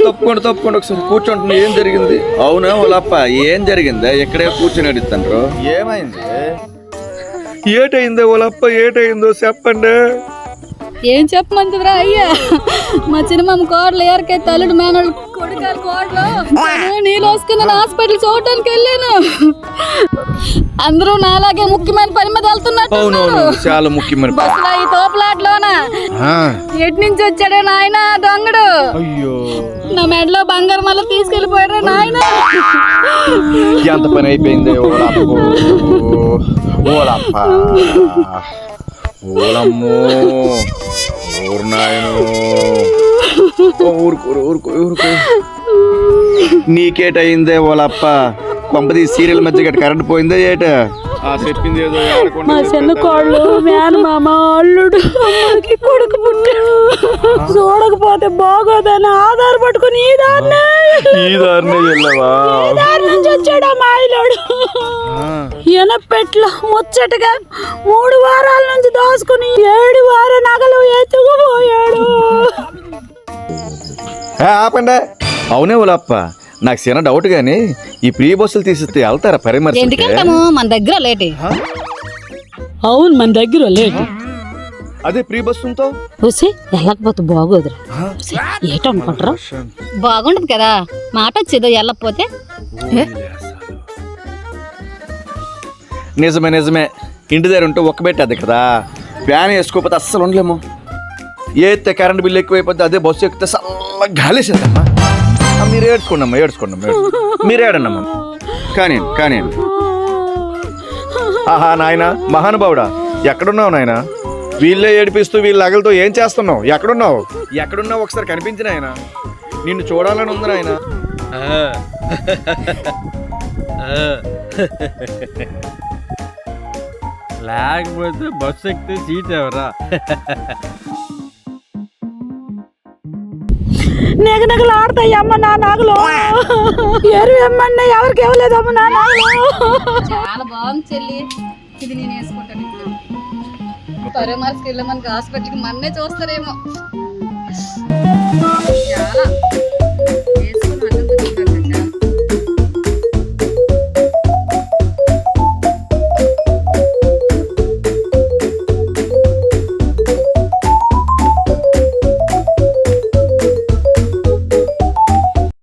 తప్పకుండా ఒకసారి కూర్చుంటున్నా. ఏం జరిగింది? అవునా వాళ్ళప్ప ఏం జరిగిందా? ఎక్కడే కూర్చొని అడుగుతాండ్రు. ఏమైంది? ఏటైందో వాళ్ళప్ప, ఏటైందో చెప్పండి. ఏం చెప్పమంటారా అయ్యా? మా చిన్నమ్మ కోడలు ఎవరికే తల్లుడు మేనోళ్ళు కొడుకాలు కోడలు నీళ్ళు వస్తుందని హాస్పిటల్ చూడటానికి వెళ్ళాను. అందరూ నాలాగే ముఖ్యమైన పని మీద వెళ్తున్నట్టు. చాలా ముఖ్యమైన బస్సులో ఈ తోపులాట్లోన ఎటు నుంచి వచ్చాడే నాయన దొంగడు. అయ్యో, నా మెడలో బంగారం మళ్ళీ తీసుకెళ్లిపోయాడు నాయన. ఎంత పని అయిపోయింది. ఓలమ్మో, ఊరు నాయను. ఊరుకో. నీకేటయిందే ఓలప్ప? కొంపది సీరియల్ మధ్య గట్ట కరెంట్ పోయిందే ఏట? చెప్పింది ఏదో. మా చిన్న కోళ్ళు మేనమామ అల్లుడు అమ్మకి కొడుకు పుట్టాడు. చూడకపోతే బాగోదని ఆధార పట్టుకుని ఈ దారినే వెళ్ళవా? నుంచి వచ్చాడు మా ఇల్లుడు. ఎనపెట్ల ముచ్చటగా 3 వారాల నుంచి దాచుకుని 7 వార నగలు ఎత్తుకుపోయాడు. ఆపండి. అవునే ఓలప్ప, నాకు చిన్న డౌట్ గానీ ఈ ప్రీ బస్సులు తీసిస్తే వెళ్తారా పరిమర్శ? ఎందుకెళ్తాము, మన దగ్గర లేట్. అవును, మన దగ్గర లేట్. అదే ప్రీ బస్సుతో వెళ్ళకపోతే బాగోదురా. ఏటనుకుంటారు? బాగుండదు కదా, మాట వచ్చేదో వెళ్ళకపోతే. నిజమే. ఇంటి దగ్గర ఉంటే ఒక్క పెట్టేది కదా. ఫ్యాన్ వేసుకోకపోతే అస్సలు ఉండలేము. ఏతే కరెంట్ బిల్లు ఎక్కువైపోతే అదే బస్సు ఎక్కితే చల్లగా గాలేసేద్దమ్మా. మీరు ఏడ్చుకోండి. మీరు ఏడన్నమ్మా. కానీ ఆహా నాయన మహానుభావుడా, ఎక్కడున్నావు నాయన? వీళ్ళే ఏడిపిస్తూ వీళ్ళ నగలతో ఏం చేస్తున్నావు? ఎక్కడున్నావు ఒకసారి కనిపించిన ఆయన. నిన్ను చూడాలని ఉంది నాయన. లేకపోతే బస్సు ఎక్కితే సీట్ ఎవరా? నెగనగలు ఆడతాయి అమ్మ నా నాగలు. ఎరువమ్మన్నా ఎవరికి ఇవ్వలేదమ్మ నా నాగలు. చాలా బాగుంది చెల్లి, ఇది నేను వేసుకుంటాను. పరమార్స్కి వెళ్ళి మనకి హాస్పిటల్కి మన్నే చూస్తారేమో. చాలా వేసుకుని